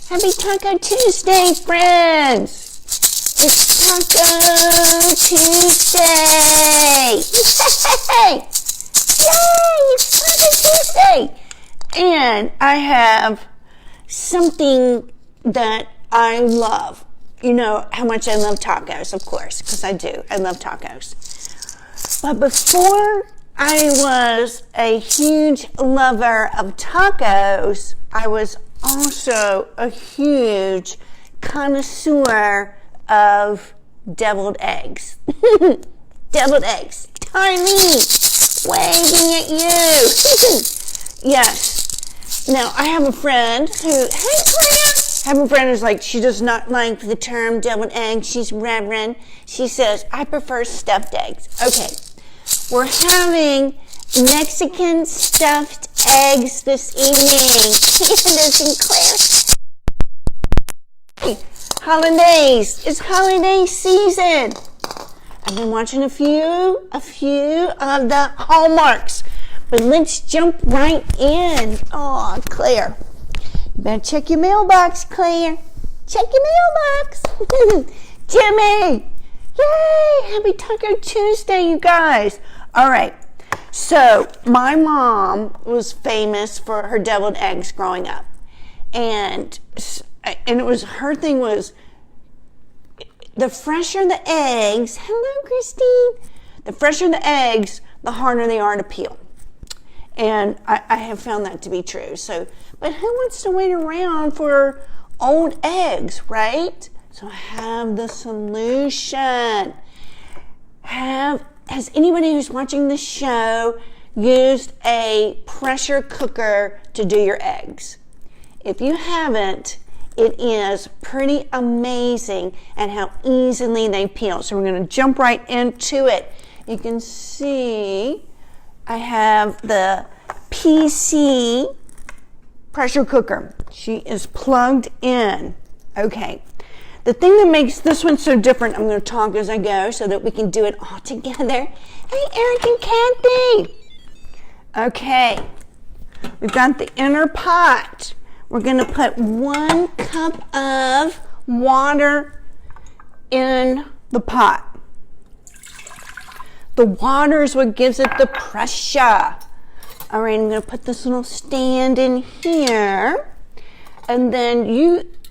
Happy Taco Tuesday, friends! It's Taco Tuesday! Yay! Yay! It's Taco Tuesday! And I have something that I love. You know how much I love tacos, of course, because I do. I love tacos. But before I was a huge lover of tacos, I was also a huge connoisseur of deviled eggs. Deviled eggs. Darlene, waving at you. Yes. Now, I have a friend who, hey, Claire. I have a friend who's like, she does not like the term deviled egg. She's reverend. She says, I prefer stuffed eggs. Okay. We're having Mexican stuffed eggs this evening. Yes, Claire. Holidays. It's holiday season. I've been watching a few of the hallmarks. But let's jump right in. Oh, Claire. You better check your mailbox, Claire. Check your mailbox. Jimmy. Yay! Happy Taco Tuesday, you guys. All right. So, my mom was famous for her deviled eggs growing up. And it was, her thing was, the fresher the eggs, hello, Christine. The fresher the eggs, the harder they are to peel. And I have found that to be true. So, but who wants to wait around for old eggs, right? So I have the solution. Has anybody who's watching the show used a pressure cooker to do your eggs? If you haven't, it is pretty amazing at how easily they peel. So we're going to jump right into it. You can see I have the PC pressure cooker. She is plugged in. Okay. The thing that makes this one so different, I'm going to talk as I go so that we can do it all together. Hey, Eric and Kathy. Okay. We've got the inner pot. We're going to put 1 cup of water in the pot. The water is what gives it the pressure. All right, I'm going to put this little stand in here. And then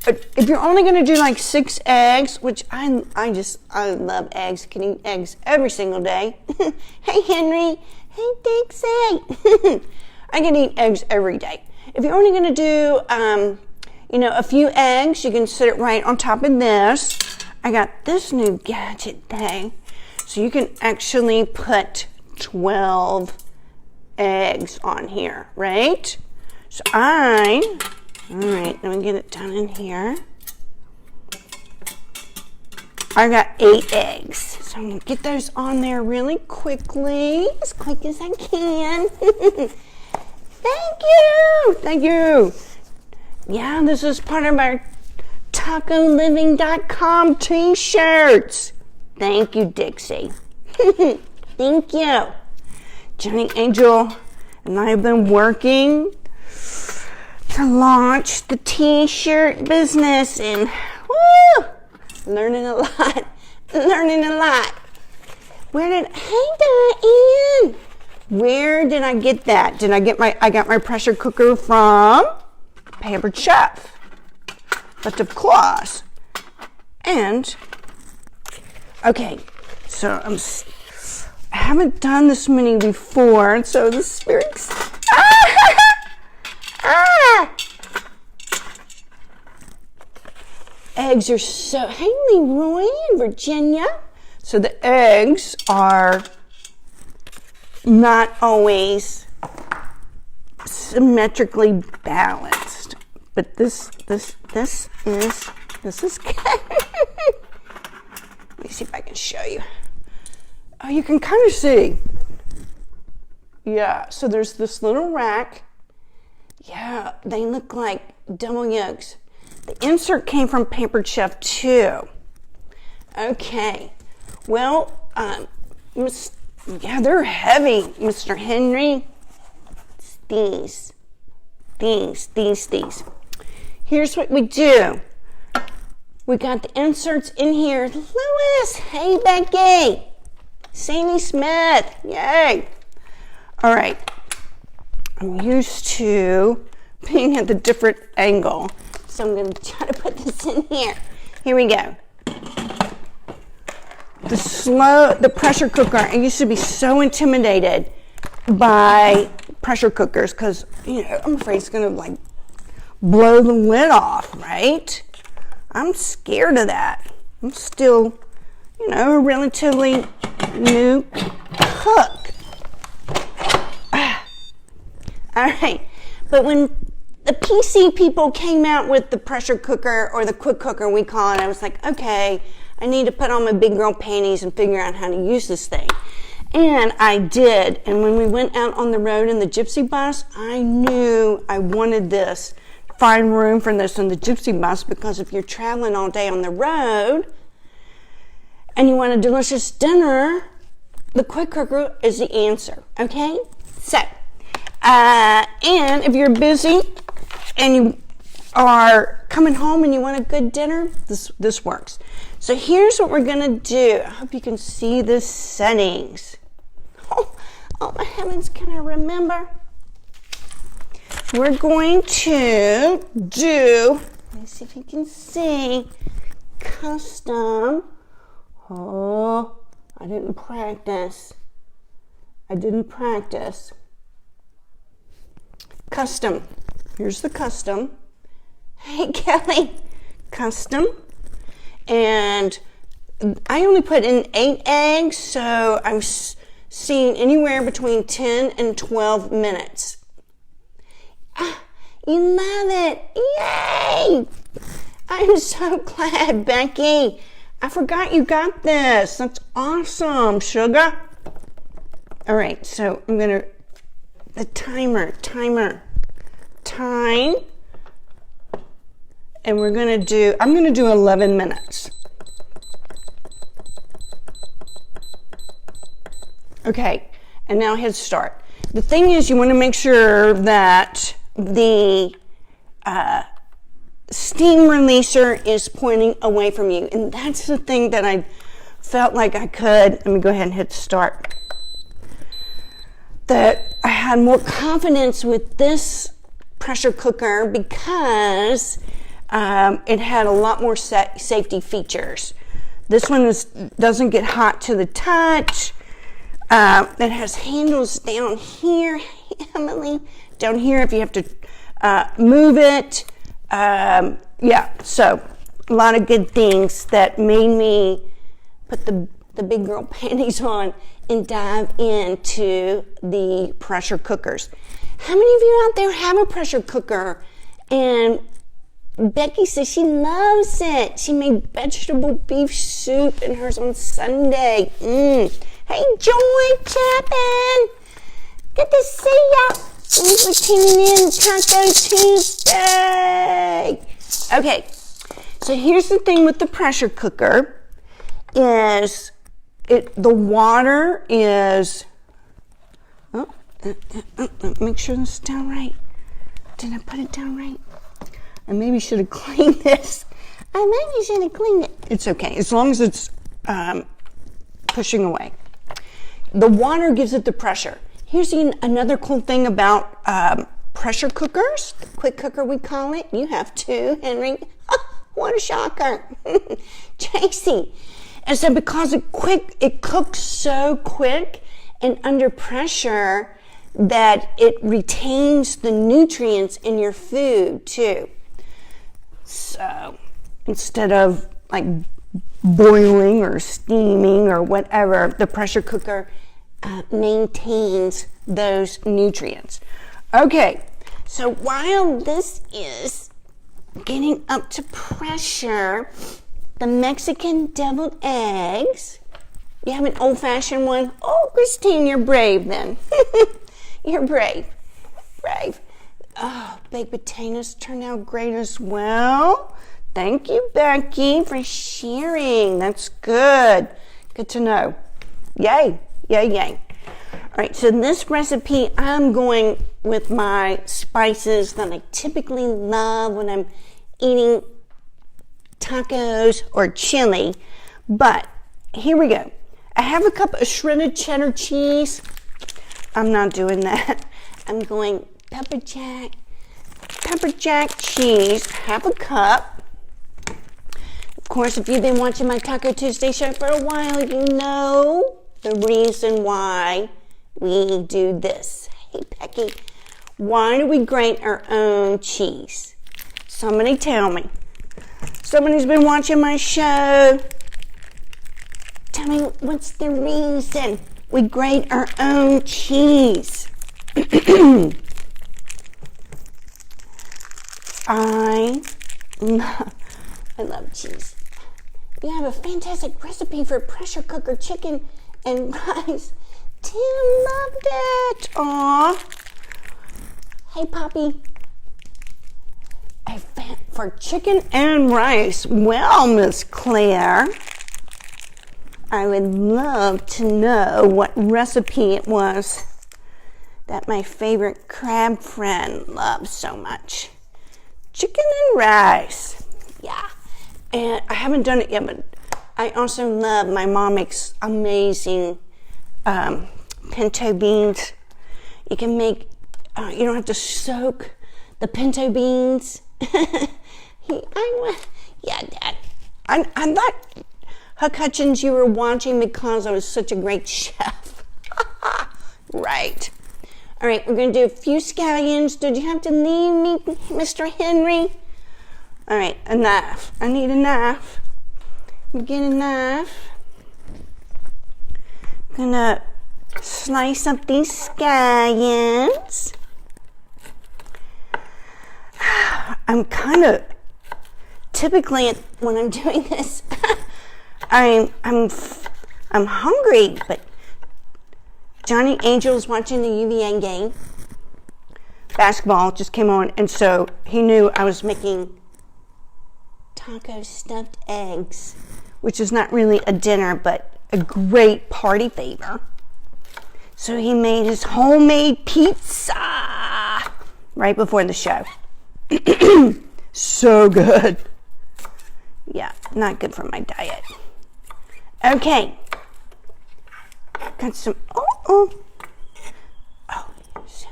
if you're only going to do like 6 eggs, which I love eggs. Can eat eggs every single day. Hey, Henry. Hey, Dixie. I can eat eggs every day. If you're only going to do, a few eggs, you can set it right on top of this. I got this new gadget thing. So you can actually put 12 eggs on here, right? So all right, let me get it done in here. I got 8 eggs. So I'm going to get those on there really quickly, as quick as I can. Thank you. Yeah, this is part of our TacoLiving.com t-shirts. Thank you, Dixie. Thank you. Johnny Angel and I have been working to launch the t-shirt business and learning a lot. Hey Diane, where did I get that? I got my pressure cooker from Pampered Chef, but of course, and okay, so I haven't done this many before, so this is very Eggs are so, hey Leroy in Virginia. So the eggs are not always symmetrically balanced, but this is good. Let me see if I can show you. Oh, you can kind of see. Yeah, so there's this little rack. Yeah, they look like double yolks. The insert came from Pampered Chef too. Okay, well, yeah, they're heavy, Mr. Henry. It's these. here's what we do. We got the inserts in here. Lewis, hey Becky. Sadie Smith, yay. All right, I'm used to being at the different angle. So I'm gonna try to put this in here. Here we go. The pressure cooker, I used to be so intimidated by pressure cookers because, I'm afraid it's going to like blow the lid off, right? I'm scared of that. I'm still, a relatively new cook. All right, but when the PC people came out with the pressure cooker, or the quick cooker we call it, I was like, okay, I need to put on my big girl panties and figure out how to use this thing. And I did. And when we went out on the road in the Gypsy bus, I knew I wanted this, find room for this in the Gypsy bus, because if you're traveling all day on the road and you want a delicious dinner, the quick cooker is the answer, okay? So, and if you're busy and you are coming home and you want a good dinner, this works. So here's what we're gonna do. I hope you can see the settings. Oh my heavens, can I remember? We're going to do, let me see if you can see, custom. Oh, I didn't practice. Custom. Here's the custom. Hey, Kelly. Custom. And I only put in 8 eggs, so I'm seeing anywhere between 10 and 12 minutes. You love it. Yay! I'm so glad, Becky. I forgot you got this. That's awesome, sugar. All right, so I'm going to, the time. And I'm going to do 11 minutes. Okay, and now hit start. The thing is, you want to make sure that the steam releaser is pointing away from you. And that's the thing that I felt like I could, let me go ahead and hit start, that I had more confidence with this pressure cooker because it had a lot more safety features. This one doesn't get hot to the touch. It has handles down here, Emily, down here if you have to move it. Yeah, so a lot of good things that made me put the big girl panties on and dive into the pressure cookers. How many of you out there have a pressure cooker? And Becky says she loves it. She made vegetable beef soup in hers on Sunday. Hey, Joy Chapin. Good to see ya. Thanks for tuning in, Taco Tuesday. Okay, so here's the thing with the pressure cooker is the water is, make sure this is down right. Did I put it down right? I maybe should have cleaned this. I maybe should have cleaned it. It's okay, as long as it's pushing away. The water gives it the pressure. Here's another cool thing about pressure cookers, the quick cooker we call it. You have two, Henry. Oh, what a shocker. Tracy. And so because it cooks so quick and under pressure that it retains the nutrients in your food too. So instead of like boiling or steaming or whatever, the pressure cooker maintains those nutrients. Okay, so while this is getting up to pressure, the Mexican deviled eggs, you have an old-fashioned one? Oh, Christine, you're brave then. You're brave. Oh, baked potatoes turned out great as well. Thank you, Becky, for sharing. That's good. Good to know. Yay. All right, so this recipe, I'm going with my spices that I typically love when I'm eating tacos or chili, but here we go. I have a cup of shredded cheddar cheese. I'm not doing that. I'm going pepper jack cheese, half a cup. Of course, if you've been watching my Taco Tuesday show for a while, you know the reason why we do this. Hey, Becky, why do we grate our own cheese? Somebody tell me. Somebody's been watching my show. Tell me what's the reason we grate our own cheese. I love cheese. We have a fantastic recipe for pressure cooker chicken and rice. Tim loved it. Aw. Hey, Poppy. For chicken and rice. Well, Miss Claire, I would love to know what recipe it was that my favorite crab friend loves so much. Chicken and rice. Yeah. And I haven't done it yet, but I also love, my mom makes amazing pinto beans. You can make, you don't have to soak the pinto beans. Yeah, Dad. I thought, Huck Hutchins, you were watching because I was such a great chef. Right. All right, we're going to do a few scallions. Did you have to leave me, Mr. Henry? All right, a knife. I need a knife. Get a knife. I'm going to slice up these scallions. I'm kind of, typically when I'm doing this, I'm hungry, but Johnny Angel's watching the UVA game. Basketball just came on, and so he knew I was making taco stuffed eggs, which is not really a dinner, but a great party favor. So he made his homemade pizza right before the show. So good. Yeah, not good for my diet. Okay. Got some, oh, so,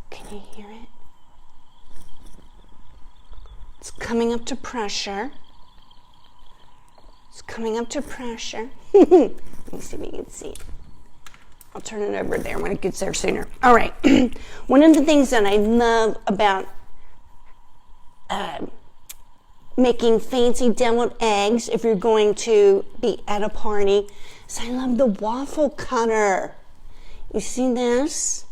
can you hear it? It's coming up to pressure. It's coming up to pressure. Let me see if you can see it. I'll turn it over there when it gets there sooner. All right. One of the things that I love about making fancy deviled eggs, if you're going to be at a party, is I love the waffle cutter. You see this?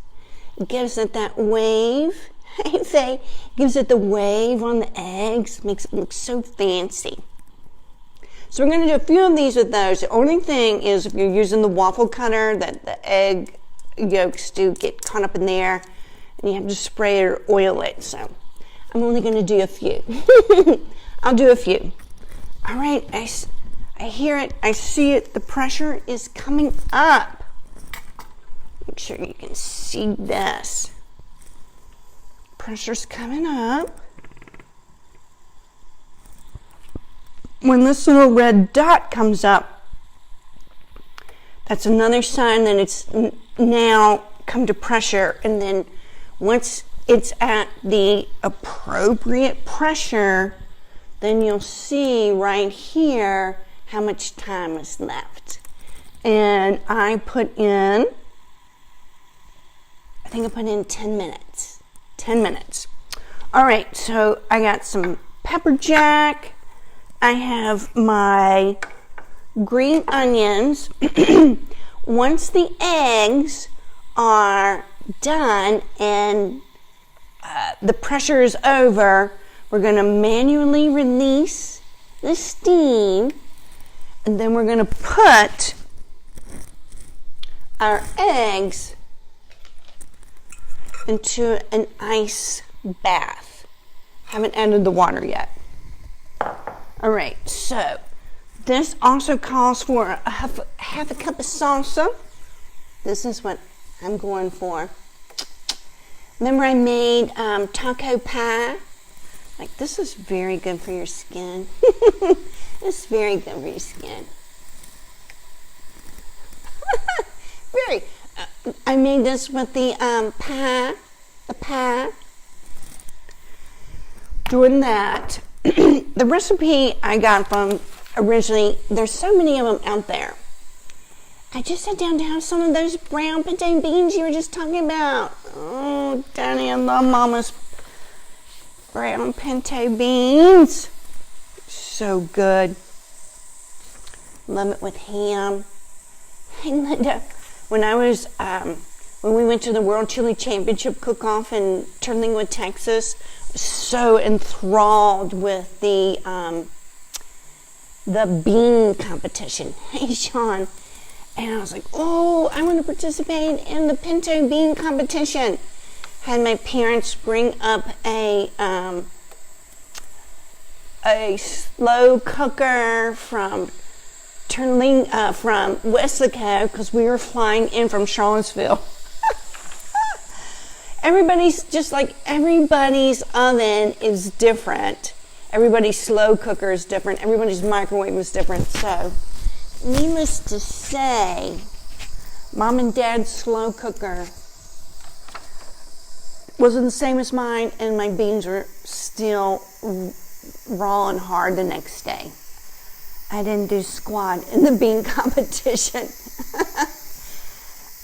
It gives it that wave. I say, gives it the wave on the eggs. Makes it look so fancy. So we're going to do a few of these with those. The only thing is if you're using the waffle cutter, that the egg yolks do get caught up in there, and you have to spray it or oil it. So I'm only going to do a few. I'll do a few. All right, I hear it. I see it. The pressure is coming up. Make sure you can see this. Pressure's coming up. When this little red dot comes up, that's another sign that it's now come to pressure. And then once it's at the appropriate pressure, then you'll see right here how much time is left. And I put in, I think I put in 10 minutes. 10 minutes. All right, so I got some pepper jack. I have my green onions. Once the eggs are done and the pressure is over, we're going to manually release the steam, and then we're going to put our eggs into an ice bath. Haven't added the water yet. All right, so this also calls for half a cup of salsa. This is what I'm going for. Remember I made taco pie? Like, this is very good for your skin. It's very good for your skin. Very. I made this with the pie. The pie. Doing that. The recipe I got from originally, there's so many of them out there. I just sat down to have some of those brown pinto beans you were just talking about. Oh, Danny, I love Mama's brown pinto beans. So good. Love it with ham. Hey, Linda, when we went to the World Chili Championship cook-off in Terlingwood, Texas, so enthralled with the bean competition. Hey, Sean. And I was like, oh, I want to participate in the pinto bean competition. Had my parents bring up a slow cooker from Weslaco, because we were flying in from Charlottesville. Everybody's oven is different. Everybody's slow cooker is different. Everybody's microwave is different. So, needless to say, Mom and Dad's slow cooker wasn't the same as mine, and my beans were still raw and hard the next day. I didn't do squat in the bean competition.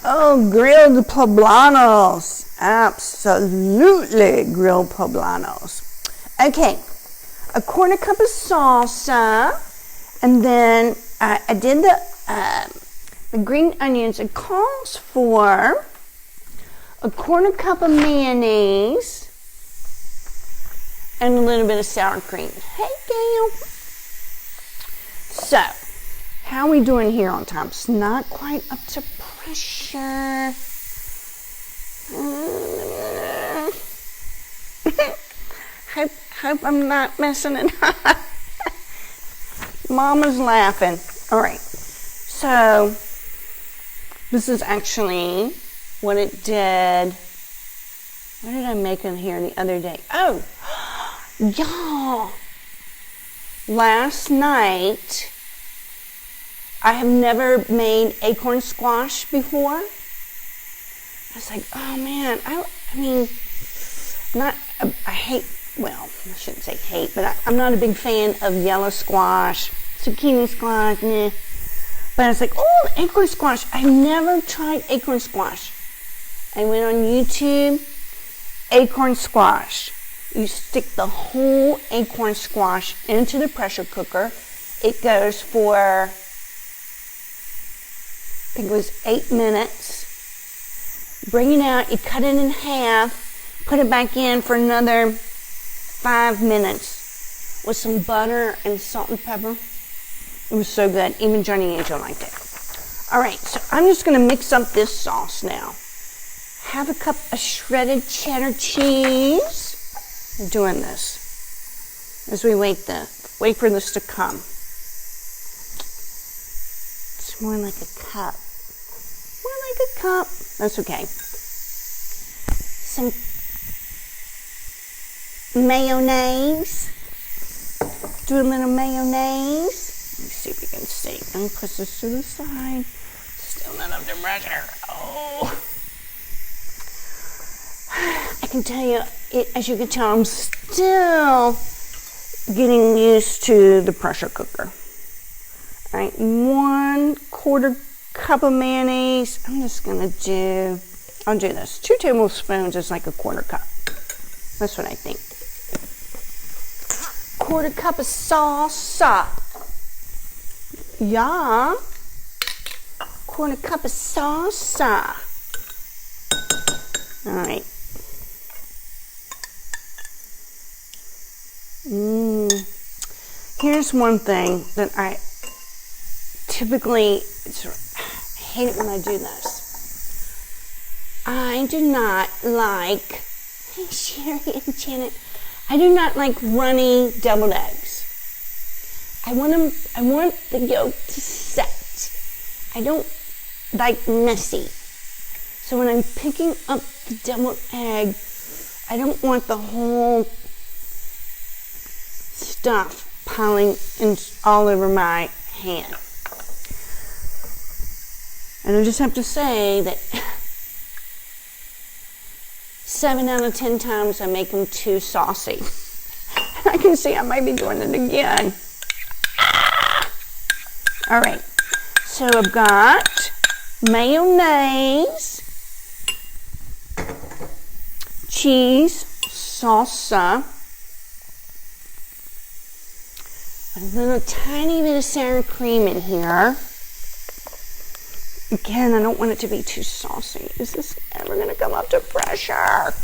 Oh, grilled poblanos. Absolutely grilled poblanos. Okay, a quarter cup of salsa, and then I did the green onions. It calls for a quarter cup of mayonnaise and a little bit of sour cream. Hey, Gail. So, how are we doing here on time? It's not quite up to pressure. Hope I'm not messing it up. Mama's laughing. All right. So, this is actually what it did. What did I make in here the other day? Oh, y'all. Last night, I have never made acorn squash before. I was like, oh man, I shouldn't say hate, but I'm not a big fan of yellow squash, zucchini squash, meh. But I was like, oh, acorn squash. I've never tried acorn squash. I went on YouTube, acorn squash. You stick the whole acorn squash into the pressure cooker. It goes for, I think it was 8 minutes. Bring it out, you cut it in half, put it back in for another 5 minutes with some butter and salt and pepper. It was so good. Even Johnny Angel liked it. All right, so I'm just going to mix up this sauce now. Half a cup of shredded cheddar cheese. I'm doing this as we wait for this to come. It's more like a cup. More like a cup. That's okay. Some mayonnaise. Do a little mayonnaise. Let me see if you can see. Let me put this to the side. Still not up to pressure. Oh. I can tell you, as you can tell, I'm still getting used to the pressure cooker. All right, 1/4 cup of mayonnaise. I'll do this. 2 tablespoons is like a 1/4 cup. That's what I think. 1/4 cup of salsa. Yeah. 1/4 cup of salsa. All right. Here's one thing that I typically hate it when I do this. I do not like, hey Sherry and Janet, I do not like runny deviled eggs. I want the yolk to set. I don't like messy. So when I'm picking up the deviled egg, I don't want the whole stuff piling all over my hand. And I just have to say that 7 out of 10 times I make them too saucy. I can see I might be doing it again. All right, so I've got mayonnaise, cheese, salsa, a little tiny bit of sour cream in here. Again, I don't want it to be too saucy. Is this ever going to come up to pressure?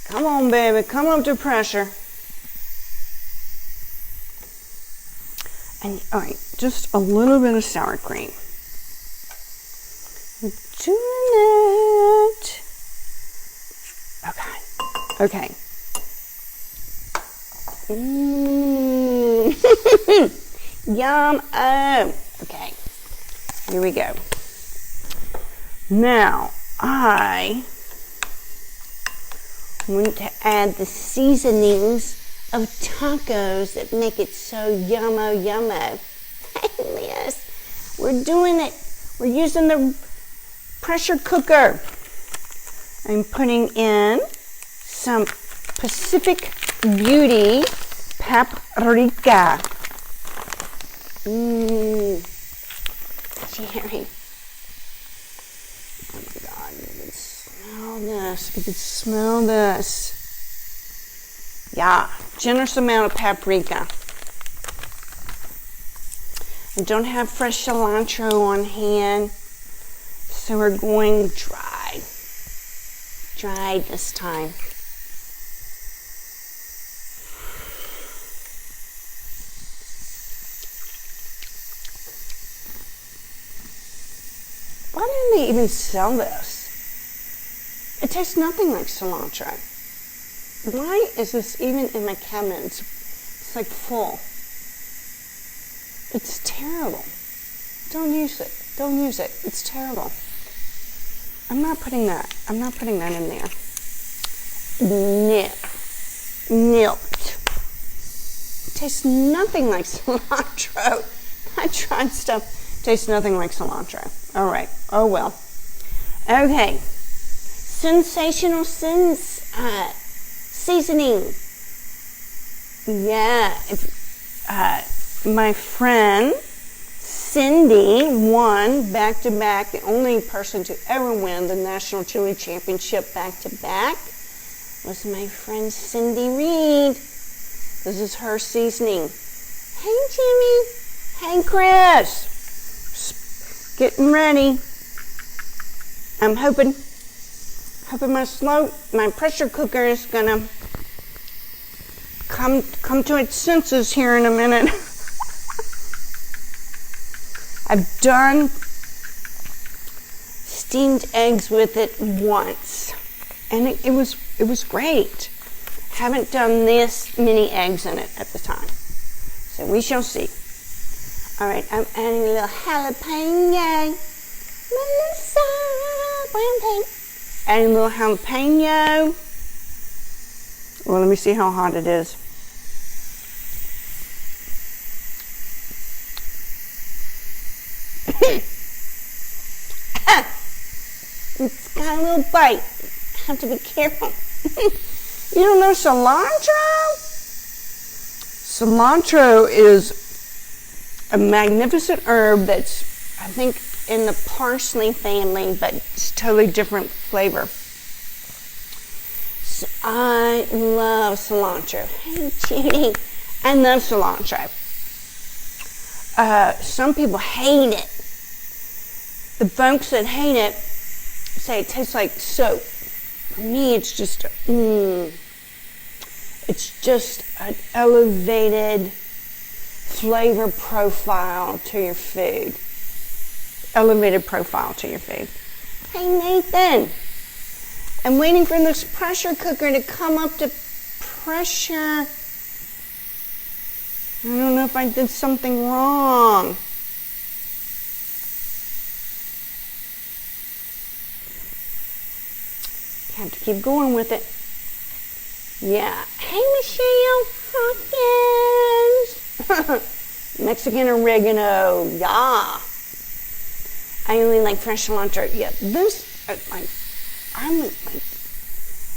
Come on, baby, come up to pressure. And, all right, just a little bit of sour cream. We're doing it. Okay. Yum. Okay. Here we go. Now, I want to add the seasonings of tacos that make it so yummo. Yes, we're doing it. We're using the pressure cooker. I'm putting in some Pacific Beauty paprika. Cherry. Oh my God, you can smell this. You can smell this. Yeah, generous amount of paprika. I don't have fresh cilantro on hand, so we're going dry. Dried this time. Why didn't they even sell this? It tastes nothing like cilantro. Why is this even in my cabinet? It's like full. It's terrible. Don't use it. Don't use it. It's terrible. I'm not putting that in there. Nipped. It tastes nothing like cilantro. I tried stuff. Tastes nothing like cilantro. All right. Oh well. Okay. Sensational seasoning. Yeah. My friend Cindy won back-to-back, the only person to ever win the National Chili Championship back-to-back was my friend Cindy Reed. This is her seasoning. Hey, Jimmy. Hey, Chris. Getting ready. I'm hoping my pressure cooker is gonna come to its senses here in a minute. I've done steamed eggs with it once, and it was great. Haven't done this many eggs in it at the time, so we shall see. All right, I'm adding a little jalapeno. Melissa, brown paint. Adding a little jalapeno. Well, let me see how hot it is. It's got a little bite. I have to be careful. You don't know cilantro? Cilantro is a magnificent herb that's, I think, in the parsley family, but it's totally different flavor. So I love cilantro. Hey, Judy. I love cilantro. Some people hate it. The folks that hate it say it tastes like soap. For me, it's just an elevated flavor profile to your food. Elevated profile to your food. Hey, Nathan. I'm waiting for this pressure cooker to come up to pressure. I don't know if I did something wrong. Have to keep going with it. Yeah. Hey, Michelle. Hawkins. Mexican oregano, yeah. I only like fresh cilantro. Yeah, this, I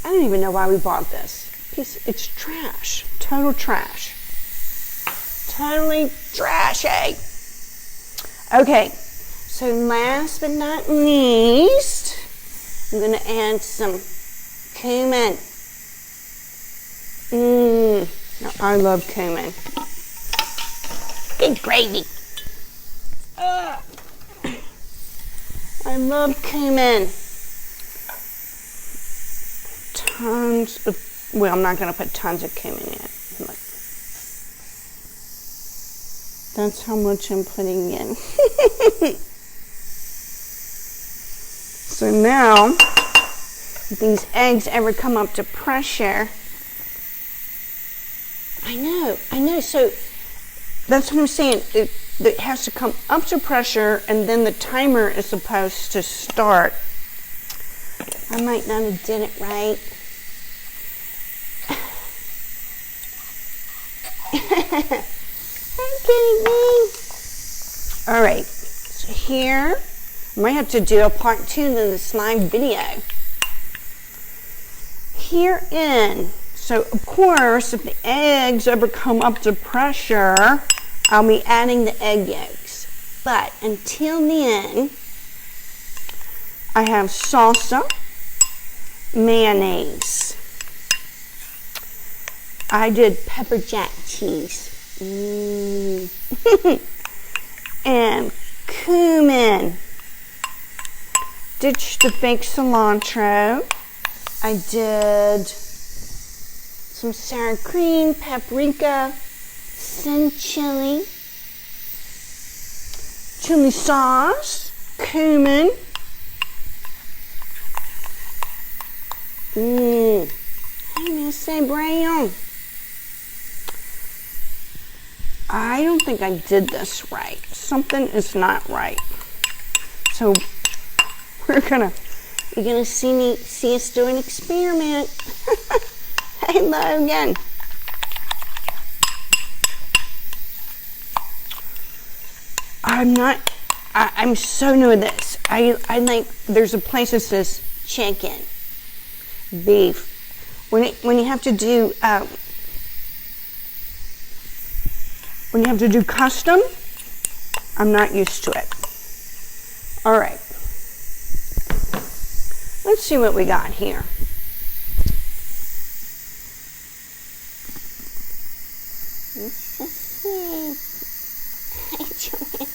don't even know why we bought this piece. It's trash, total trash. Totally trashy. Okay, so last but not least, I'm going to add some cumin. I love cumin. Good gravy. I love cumin. Tons of, well, I'm not going to put tons of cumin in. Look. That's how much I'm putting in. So now, if these eggs ever come up to pressure, I know. So that's what I'm saying. It has to come up to pressure, and then the timer is supposed to start. I might not have did it right. Are you kidding me? All right. So here, I might have to do a part 2 to this live video. Herein. So, of course, if the eggs ever come up to pressure, I'll be adding the egg yolks. But until then, I have salsa, mayonnaise. I did pepper jack cheese. And cumin. Ditched the fake cilantro. I did some sour cream, paprika, sin chili, chili sauce, cumin. Hey, Miss Brown. I don't think I did this right. Something is not right. So you're gonna see us do an experiment. Hey, Logan. I'm so new at this. I like, there's a place that says chicken, beef. When you have to do custom, I'm not used to it. All right. Let's see what we got here. Let's just see. Hey, Joanne.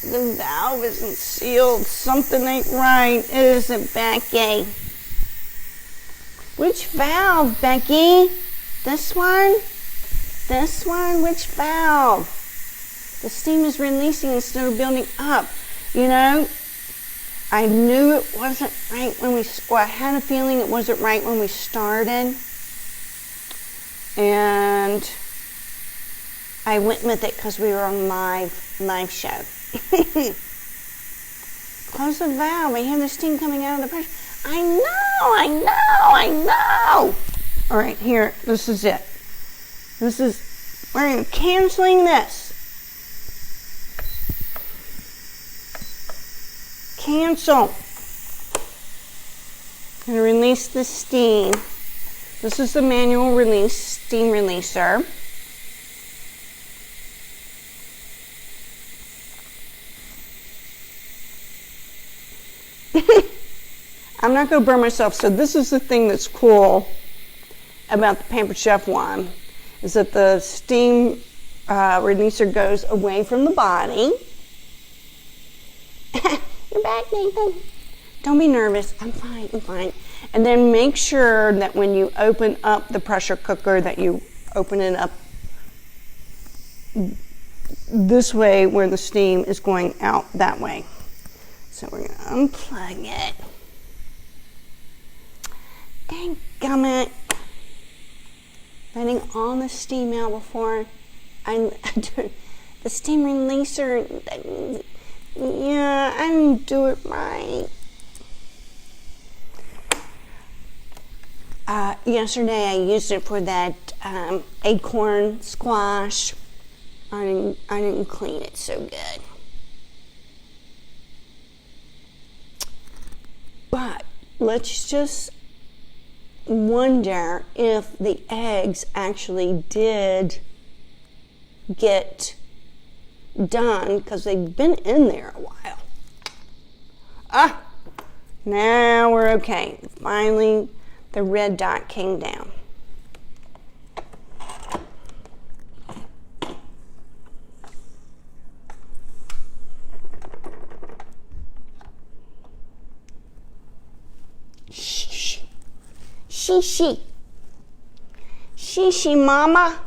The valve isn't sealed. Something ain't right, is it, Becky? Which valve, Becky? This one? This one? Which valve? The steam is releasing instead of building up. You know, I knew it wasn't right when I had a feeling it wasn't right when we started. And I went with it because we were on live show. Close the valve. I hear the steam coming out of the pressure. I know. All right, here, this is it. We're canceling this. Cancel. I'm going to release the steam. This is the manual release, steam releaser. I'm not going to burn myself. So this is the thing that's cool about the Pampered Chef one, is that the steam releaser goes away from the body. You're back, Nathan. Don't be nervous. I'm fine. And then make sure that when you open up the pressure cooker that you open it up this way where the steam is going out that way. So we're going to unplug it. Dadgummit. Letting all the steam out before I do the steam releaser. Yeah, I didn't do it right. Yesterday I used it for that acorn squash. I didn't clean it so good. But let's just wonder if the eggs actually did get done, because they've been in there a while. Now we're okay. Finally, the red dot came down. Shh. She, mama.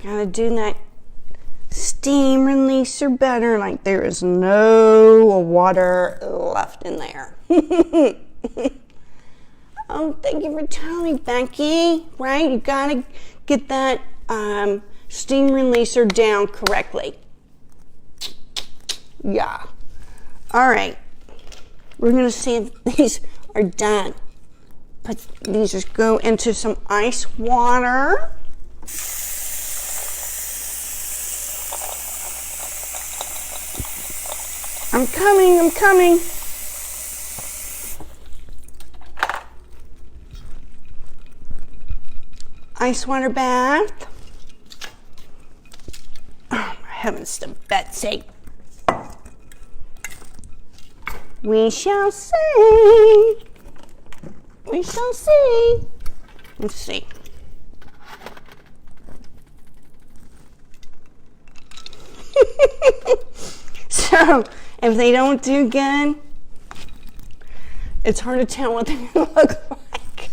Gotta do that steam releaser better, like there is no water left in there. Oh, thank you for telling me, Becky. Right, you gotta get that steam releaser down correctly. Yeah. All right. We're gonna see if these are done. But these just go into some ice water. I'm coming. Ice water bath. Oh, my heavens to Betsy. We shall see. We shall see. Let's see. So, if they don't do good, it's hard to tell what they look like.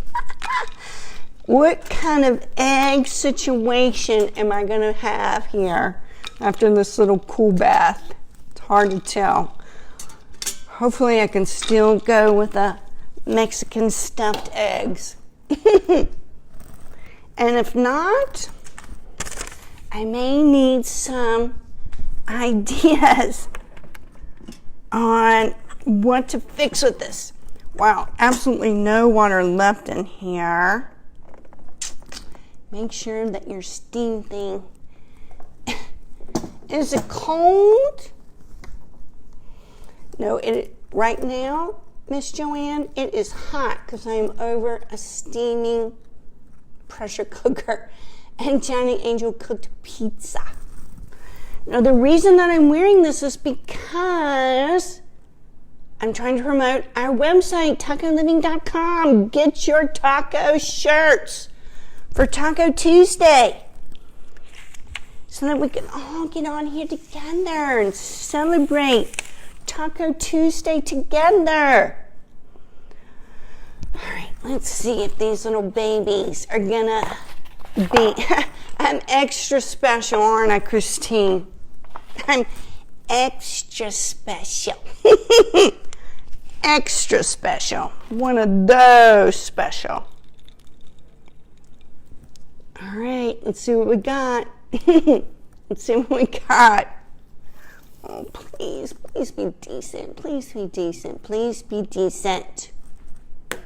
What kind of egg situation am I going to have here after this little cool bath? It's hard to tell. Hopefully I can still go with the Mexican stuffed eggs. And if not, I may need some ideas on what to fix with this. Wow, absolutely no water left in here. Make sure that your steam thing, is it cold? No, right now, Miss Joanne, it is hot because I'm over a steaming pressure cooker, and Johnny Angel cooked pizza. Now, the reason that I'm wearing this is because I'm trying to promote our website, tacoliving.com. Get your taco shirts for Taco Tuesday so that we can all get on here together and celebrate Taco Tuesday together. All right, let's see if these little babies are gonna be. I'm extra special, aren't I, Christine? I'm extra special. Extra special. One of those special. All right, let's see what we got. Let's see what we got. Oh, please be decent. Please be decent. Please be decent. I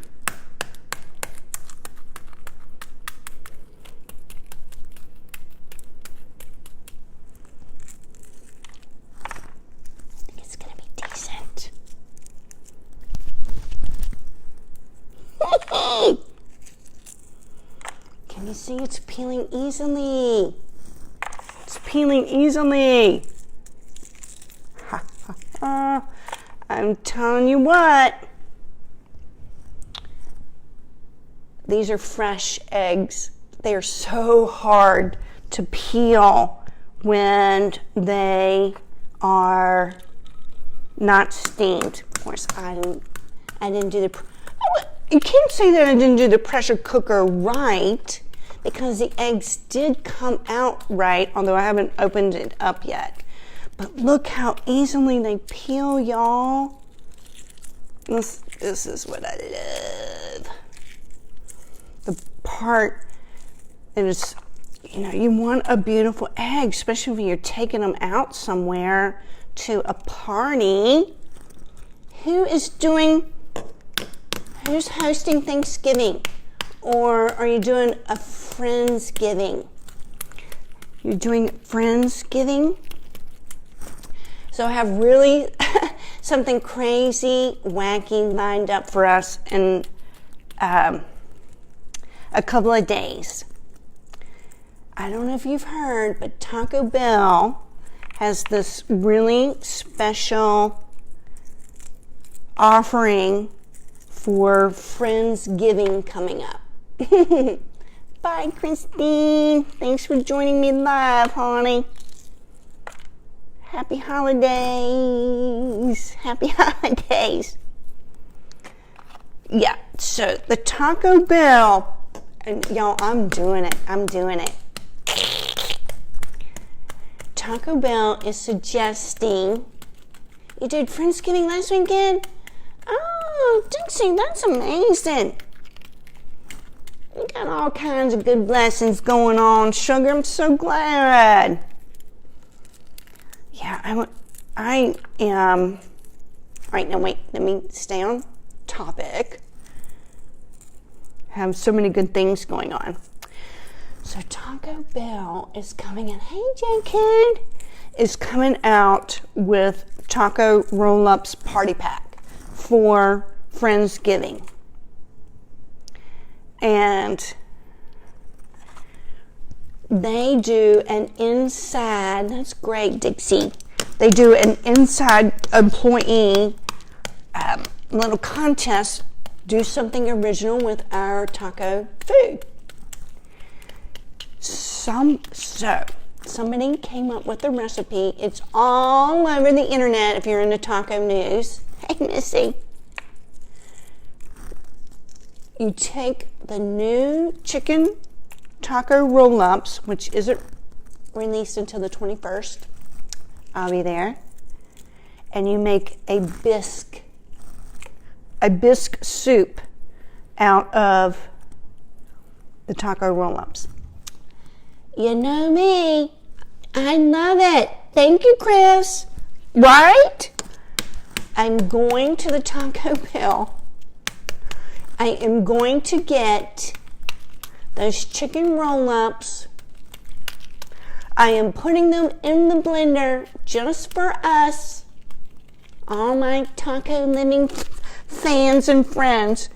think it's gonna be decent. Can you see it's peeling easily? It's peeling easily. I'm telling you what. These are fresh eggs. They are so hard to peel when they are not steamed. Of course, I didn't do the. You can't say that I didn't do the pressure cooker right, because the eggs did come out right, although I haven't opened it up yet. But look how easily they peel, y'all. This is what I love. The part that is, you want a beautiful egg, especially when you're taking them out somewhere to a party. who's hosting Thanksgiving? Or are you doing a Friendsgiving? You're doing Friendsgiving? So I have really something crazy, wacky lined up for us in a couple of days. I don't know if you've heard, but Taco Bell has this really special offering for Friendsgiving coming up. Bye, Christine. Thanks for joining me live, honey. Happy holidays. Happy holidays. Yeah, so the Taco Bell, and y'all, I'm doing it. Taco Bell is suggesting, you did Friendsgiving last weekend? Oh, Dixie, that's amazing. We got all kinds of good blessings going on, sugar. I'm so glad. Yeah, I am. All right, now wait, let me stay on topic. Have so many good things going on. So Taco Bell is coming in. Hey, J-Kid is coming out with taco roll-ups party pack for Friendsgiving. And they do an inside, that's great, Dixie. They do an inside employee little contest, do something original with our taco food. Somebody came up with a recipe. It's all over the internet if you're into taco news. Hey, Missy. You take the new chicken taco roll-ups, which isn't released until the 21st. I'll be there. And you make a bisque soup out of the taco roll-ups. You know me. I love it. Thank you, Chris. Right? I'm going to the Taco Bell. I am going to get those chicken roll-ups. I am putting them in the blender just for us, all my taco living fans and friends.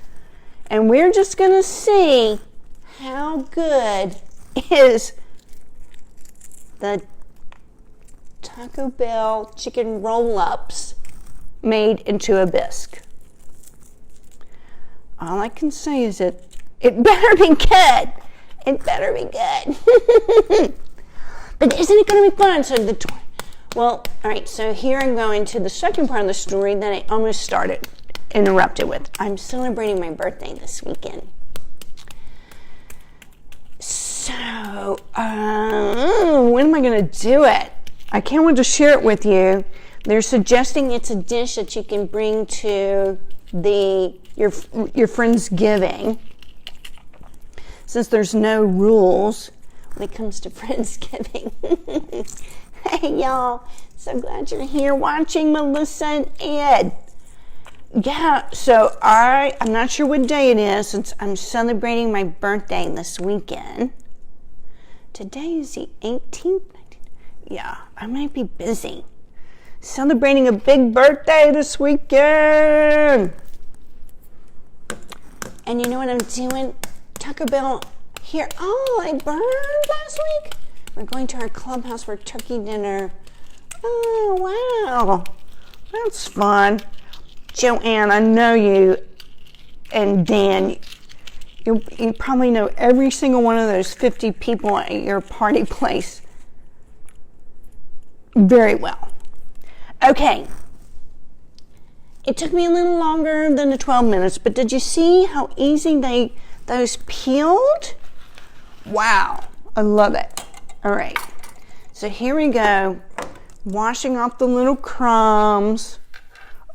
And we're just going to see how good is the Taco Bell chicken roll-ups made into a bisque. All I can say is it better be good. It better be good. But isn't it going to be fun? So all right, so here I'm going to the second part of the story that I almost interrupted with. I'm celebrating my birthday this weekend. So, when am I going to do it? I can't wait to share it with you. They're suggesting it's a dish that you can bring to your Friendsgiving. Since there's no rules when it comes to Friendsgiving. Hey, y'all. So glad you're here watching, Melissa and Ed. Yeah, so I'm not sure what day it is since I'm celebrating my birthday this weekend. Today is the 18th. Yeah, I might be busy. Celebrating a big birthday this weekend. And you know what I'm doing? Taco Bell here. Oh, I burned last week. We're going to our clubhouse for turkey dinner. Oh, wow. That's fun. Joanne, I know you, and Dan, you probably know every single one of those 50 people at your party place very well. Okay. It took me a little longer than the 12 minutes, but did you see how easy those peeled? Wow, I love it. All right, so here we go. Washing off the little crumbs.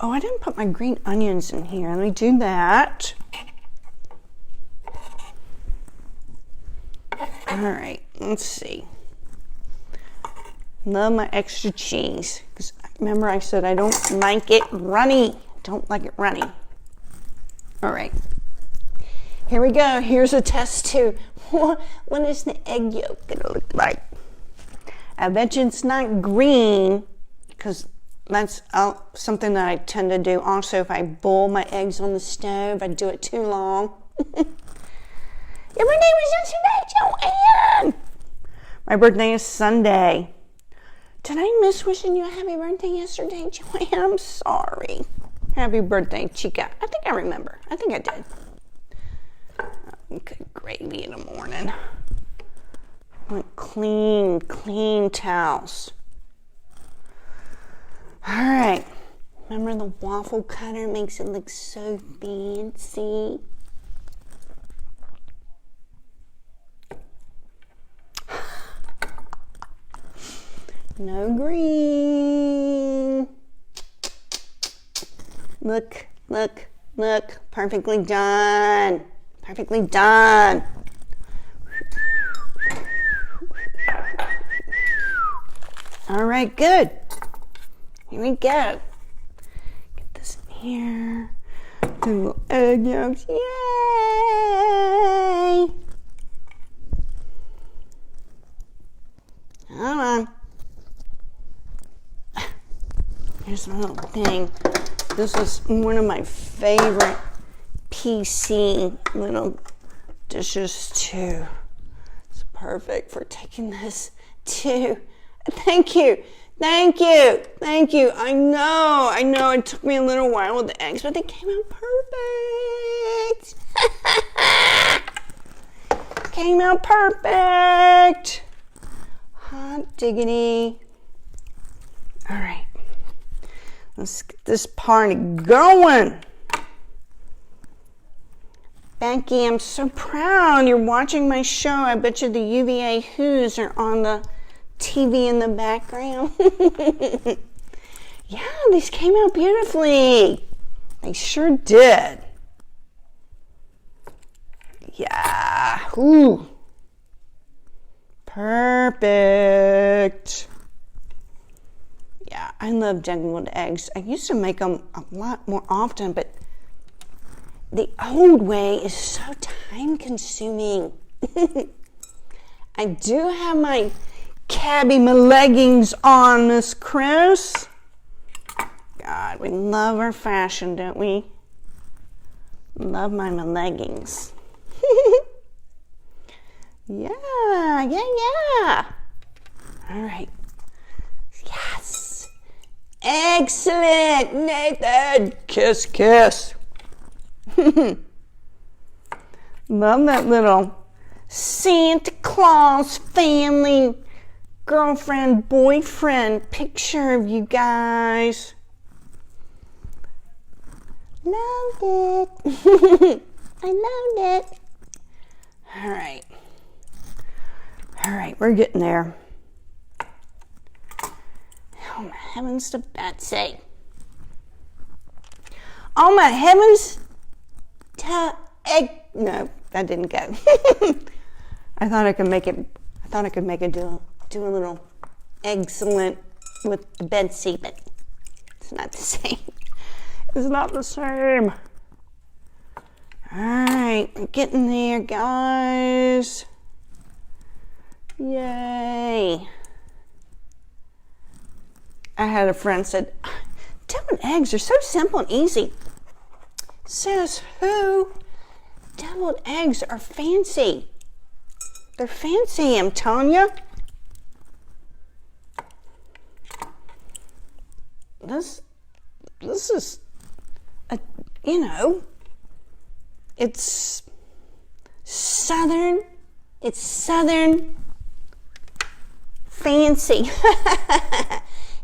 Oh, I didn't put my green onions in here. Let me do that. All right, let's see. Love my extra cheese. Because remember I said I don't like it runny. don't like it running. All right. Here we go. Here's a test tube. What is the egg yolk gonna look like? I bet you it's not green, because that's something that I tend to do. Also, if I boil my eggs on the stove, I do it too long. Your birthday was yesterday, Joanne! My birthday is Sunday. Did I miss wishing you a happy birthday yesterday, Joanne? I'm sorry. Happy birthday, Chica. I think I remember. I think I did. Good gravy in the morning. I want clean towels. All right. Remember the waffle cutter makes it look so fancy? No green. Look. Perfectly done. Perfectly done. All right, good. Here we go. Get this in here. The little egg yolks. Yay! Hold on. Here's my little thing. This is one of my favorite PC little dishes too. It's perfect for taking this to. Thank you. I know it took me a little while with the eggs, but they came out perfect. Hot diggity. All right. Let's get this party going. Becky, I'm so proud you're watching my show. I bet you the UVA Who's are on the TV in the background. Yeah, these came out beautifully. They sure did. Yeah. Ooh. Perfect. Yeah, I love deviled eggs. I used to make them a lot more often, but the old way is so time consuming. I do have my my leggings on, Miss Chris. God, we love our fashion, don't we? Love my leggings. Yeah. All right. Yes. Excellent, Nathan. Kiss. Love that little Santa Claus family girlfriend, boyfriend picture of you guys. Loved it. I loved it. All right, we're getting there. Oh my heavens to Betsy. Oh my heavens to egg. No, that didn't go. I thought I could make it do a little excellent with the Betsy, but it's not the same. It's not the same. All right, we're getting there, guys. Yay. I had a friend said, deviled eggs are so simple and easy. Says who? Deviled eggs are fancy. They're fancy, I'm telling you. This is it's southern fancy.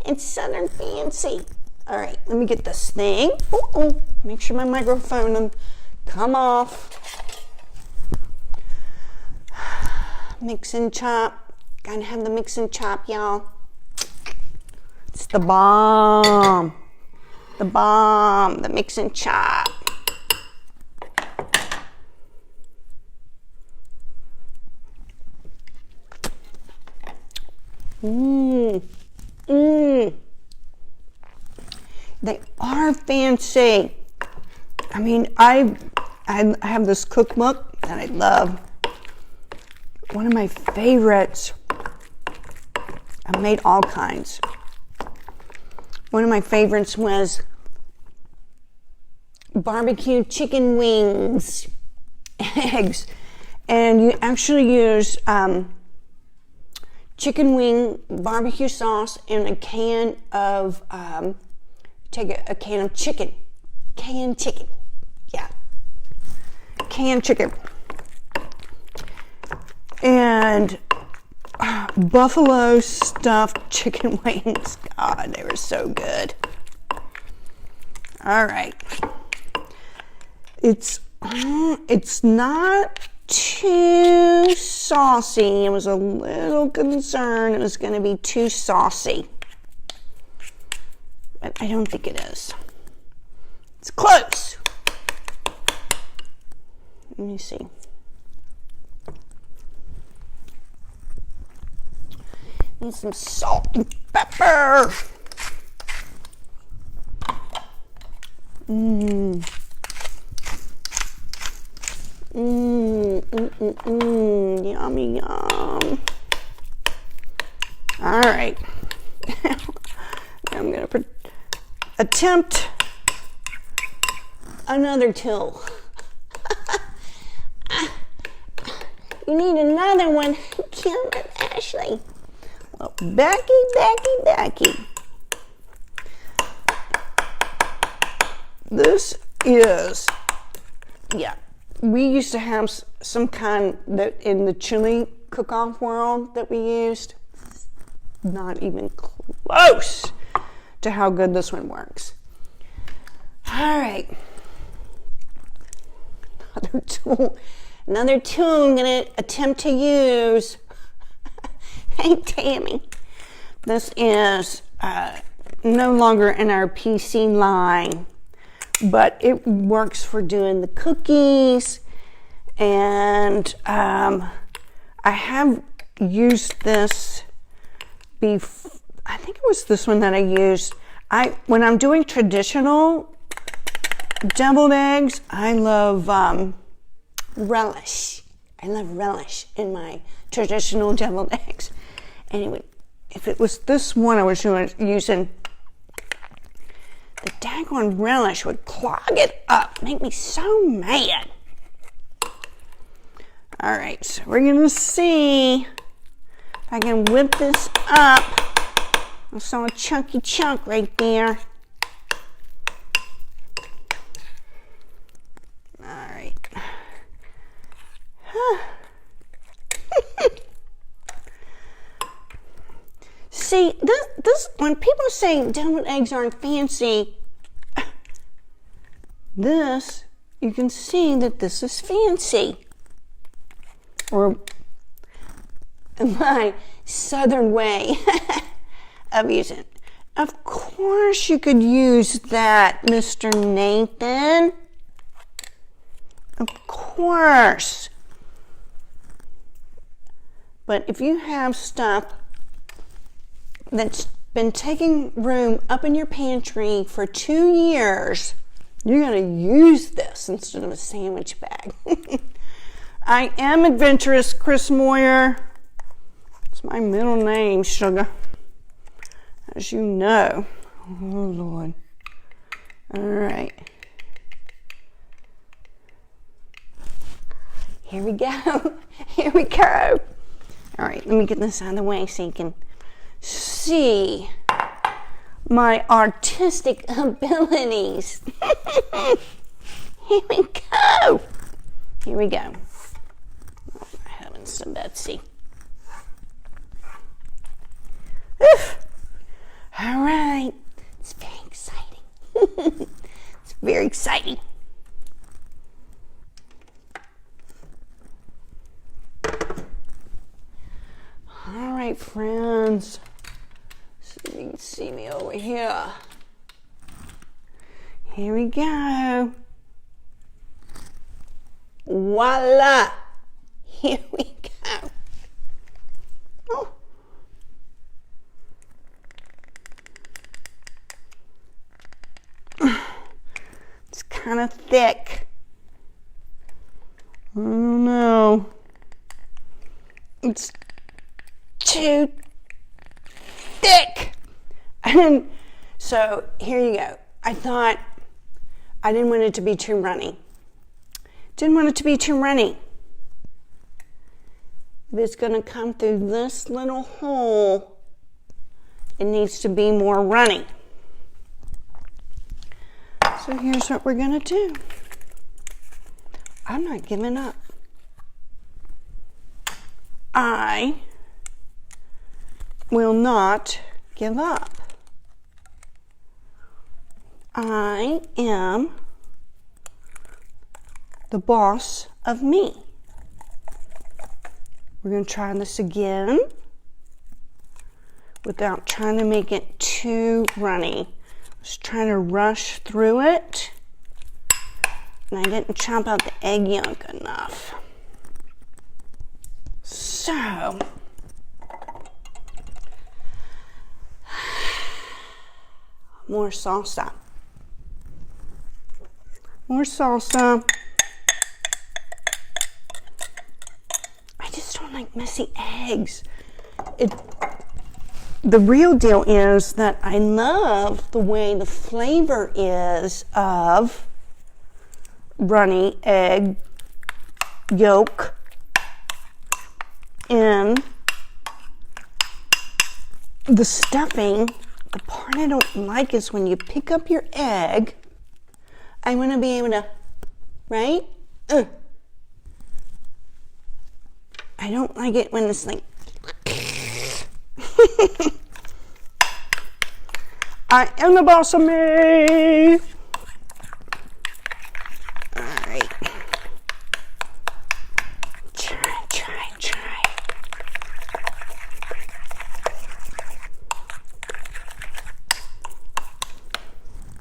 It's southern fancy. All right, let me get this thing. Make sure my microphone doesn't come off. Mix and chop. Gotta have the mix and chop, y'all. It's the bomb. The mix and chop. They are are fancy. I mean, I have this cookbook that I love. One of my favorites. I made all kinds. One of my favorites was barbecue chicken wings, eggs, and you actually use chicken wing barbecue sauce and a can of take a can of chicken, canned chicken, yeah, canned chicken, and buffalo stuffed chicken wings. God, they were so good. All right. It's not too saucy. I was a little concerned it was going to be too saucy. But I don't think it is. It's close. Let me see. Need some salt and pepper. Yummy, yum. All right. I'm going to attempt another tool. You need another one. Kill it, Ashley. Well, Becky. This is, yeah, we used to have some kind that in the chili cook-off world that we used. Not even close to how good this one works. All right. Another tool I'm going to attempt to use. Hey, Tammy. This is no longer in our PC line, but it works for doing the cookies. And I have used this before. I think it was this one that I used. When I'm doing traditional deviled eggs, I love relish. I love relish in my traditional deviled eggs. Anyway, if it was this one I was using, the daggone relish would clog it up, make me so mad. All right, so we're gonna see if I can whip this up. I saw a chunky chunk right there. All right. See, this when people say deviled eggs aren't fancy, this, you can see that this is fancy. Or my southern way of using it. Of course you could use that, Mr. Nathan. Of course. But if you have stuff that's been taking room up in your pantry for 2 years, you're going to use this instead of a sandwich bag. I am adventurous, Chris Moyer. It's my middle name, sugar. As you know. Oh, Lord. All right. Here we go. Here we go. All right, let me get this out of the way so you can see my artistic abilities. Here we go. Here we go. Oh, my heavens to Betsy. Oof. All right. It's very exciting. It's very exciting. All right, friends. So you can see me over here. Here we go. Voila. Here we go. Oh. kind of thick. I don't know. It's too thick. And so here you go. I thought I didn't want it to be too runny. Didn't want it to be too runny. If it's going to come through this little hole, it needs to be more runny. So here's what we're going to do. I'm not giving up. I will not give up. I am the boss of me. We're going to try this again without trying to make it too runny. Just trying to rush through it. And I didn't chop out the egg yolk enough. So, more salsa. More salsa. I just don't like messy eggs. The real deal is that I love the way the flavor is of runny egg yolk in the stuffing. The part I don't like is when you pick up your egg, I want to be able to, right? I don't like it when it's like, I am the boss of me. All right. Try.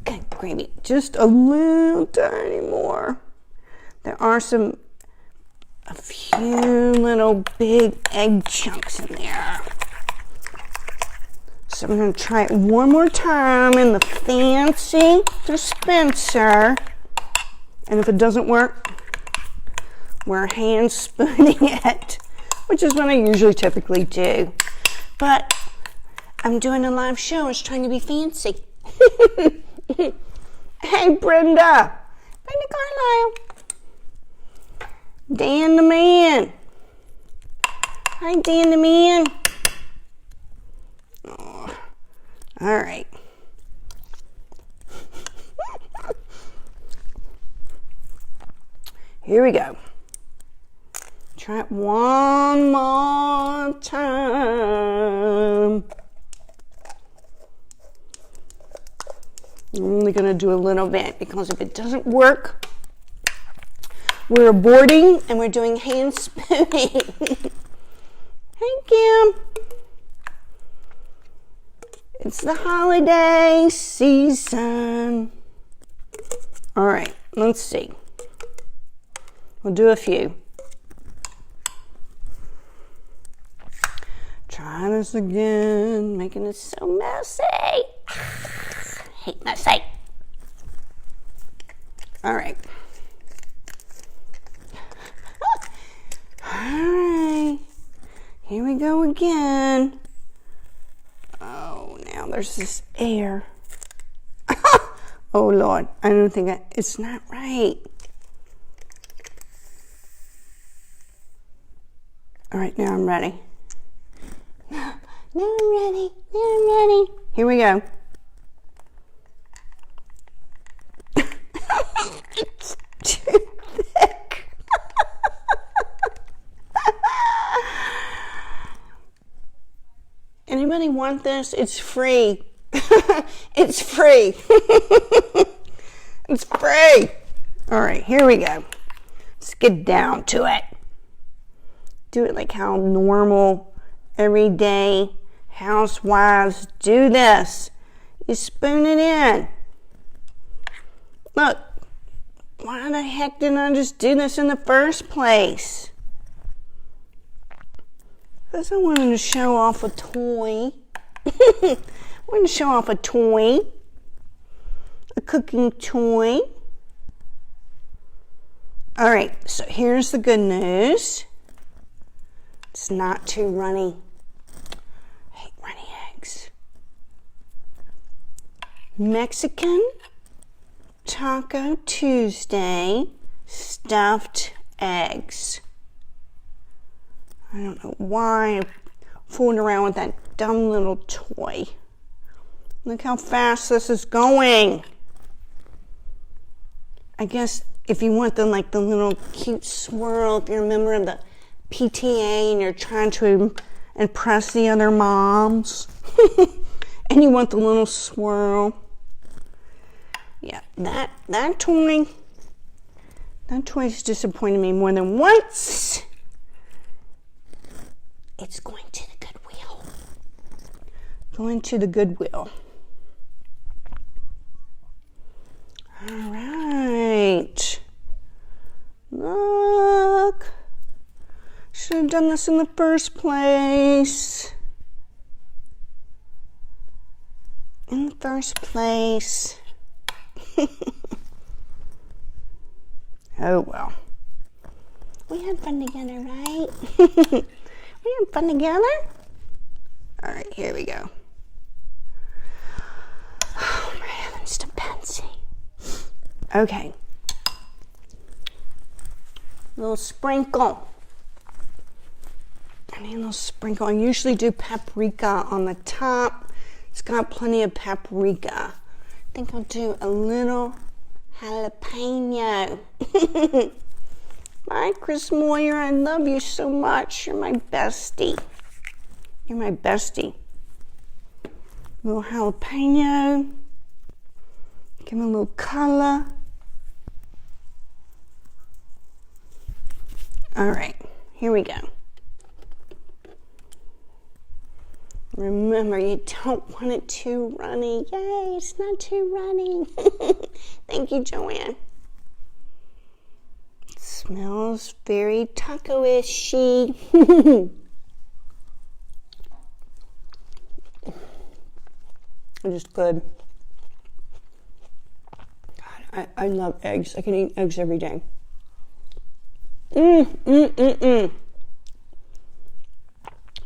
Okay, gravy. Just a little tiny more. There are a few little big egg chunks in there. So I'm going to try it one more time in the fancy dispenser. And if it doesn't work, we're hand spooning it, which is what I usually typically do. But I'm doing a live show. I was trying to be fancy. Hey, Brenda. Brenda Carlisle. Dan the man. Hi, Dan the man. Oh, all right. Here we go. Try it one more time. I'm only going to do a little bit because if it doesn't work, we're aborting and we're doing hand spooning. Hey, Kim. It's the holiday season. All right, let's see. We'll do a few. Try this again, making it so messy. Hate messy. All right. All right. Here we go again. Oh, now there's this air. Oh, Lord. I don't think it's not right. All right, now I'm ready. Now I'm ready. Now I'm ready. Here we go. It's too thick. Anybody want this? It's free. It's free. It's free. All right, here we go. Let's get down to it. Do it like how normal, everyday housewives do this. You spoon it in. Look, why the heck didn't I just do this in the first place? Because I wanted to show off a toy. I wanted to show off a toy. A cooking toy. All right, so here's the good news. It's not too runny. I hate runny eggs. Mexican Taco Tuesday stuffed eggs. I don't know why I'm fooling around with that dumb little toy. Look how fast this is going. I guess if you want the little cute swirl, if you're a member of the PTA and you're trying to impress the other moms and you want the little swirl. Yeah, that toy's disappointed me more than once. It's going to the Goodwill. Going to the Goodwill. All right. Look. Should have done this in the first place. Oh well. We had fun together, right? We had fun together? All right, here we go. Oh, my heavens to Pansy. Okay. A little sprinkle. I need a little sprinkle. I usually do paprika on the top. It's got plenty of paprika. I think I'll do a little jalapeno. Bye, Chris Moyer. I love you so much. You're my bestie. You're my bestie. A little jalapeno. Give him a little color. All right, here we go. Remember, you don't want it too runny. Yay, it's not too runny. Thank you, Joanne. It smells very taco-ish-y. Just good. God, I love eggs. I can eat eggs every day.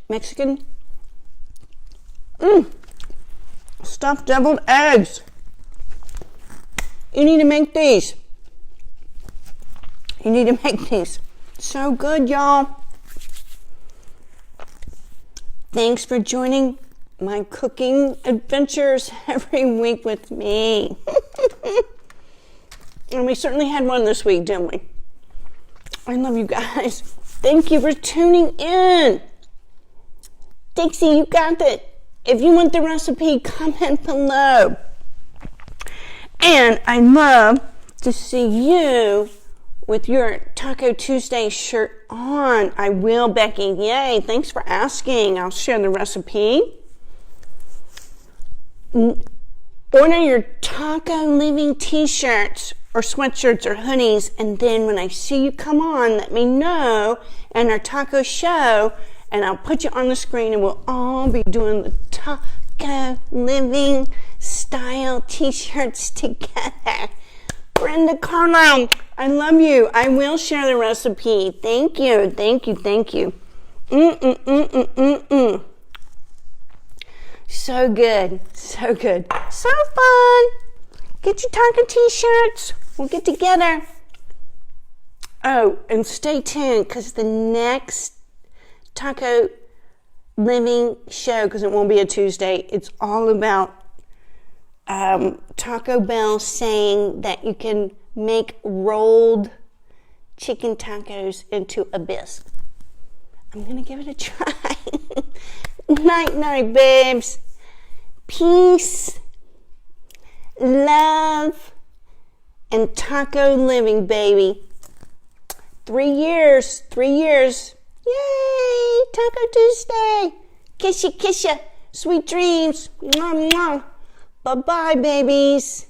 Mexican. Stuffed deviled eggs. You need to make these. You need to make these. So good, y'all. Thanks for joining my cooking adventures every week with me. And we certainly had one this week, didn't we? I love you guys. Thank you for tuning in. Dixie, you got it. If you want the recipe, comment below. And I'd love to see you with your Taco Tuesday shirt on. I will, Becky. Yay, thanks for asking. I'll share the recipe. Order your Taco Living t-shirts or sweatshirts or hoodies, and then when I see you come on, let me know and our taco show, and I'll put you on the screen and we'll all be doing the Taco Living style t-shirts together. Brenda Carlisle, I love you. I will share the recipe. Thank you, thank you, thank you. So good, so good. So fun. Get your taco t-shirts. We'll get together. Oh, and stay tuned because the next Taco Living show, because it won't be a Tuesday, it's all about Taco Bell saying that you can make rolled chicken tacos into a bisque. I'm going to give it a try. Night, night, babes. Peace, love, and taco living, baby. 3 years. Yay, Taco Tuesday. Kiss ya, sweet dreams. Mwah, mwah. Bye-bye, babies.